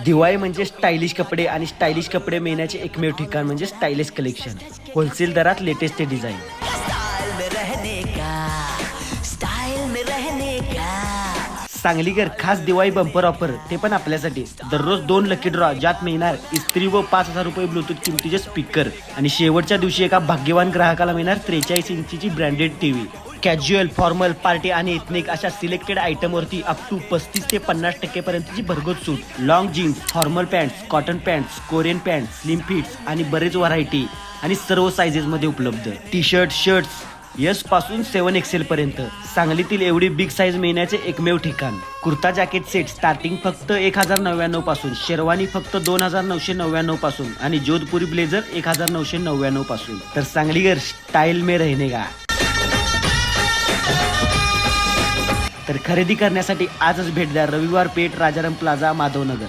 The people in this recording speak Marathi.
दिवाळी म्हणजे स्टायलिश कपडे आणि स्टायलिश कपडे मिळण्याचे एकमेव ठिकाण म्हणजे स्टायलिश कलेक्शन. होलसेल दरात लेटेस्ट डिझाईन. स्टाइल में रहने का, स्टाइल में रहने का. सांगलीकर खास दिवाळी बंपर ऑफर, ते पण आपल्यासाठी. दररोज 2 लकी ड्रॉ, ज्यात मिळणार इस्त्री व 5,000 रुपये ब्लूटूथ किमतीचे स्पीकर. आणि शेवटच्या दिवशी एका भाग्यवान ग्राहकाला मिळणार 43 इंचीची branded TV. Casual, formal, party आणि एथनिक अशा सिलेक्टेड आयटमवरती अप टू 35 ते 50% पर्यंतची भरघोस सूट. Long jeans, formal pants, cotton pants, Korean pants, slim fits आणि बरेच व्हरायटी आणि सर्व सायझेसमध्ये उपलब्ध. टी शर्ट, शर्ट्स यस पासून 7XL पर्यंत. सांगलीतील एवढी बिग साईज मिळण्याचे एकमेव ठिकाण. कुर्ता जॅकेट सेट स्टार्टिंग फक्त 1,099 पासून, शेरवानी फक्त 2,999 पासून आणि जोधपुरी ब्लेझर 1,999 पासून. तर सांगलीकर स्टाईल में रहने का. तर खरेदी करण्यासाठी आजच भेट द्या रविवार पेठ, राजाराम प्लाझा, माधवनगर.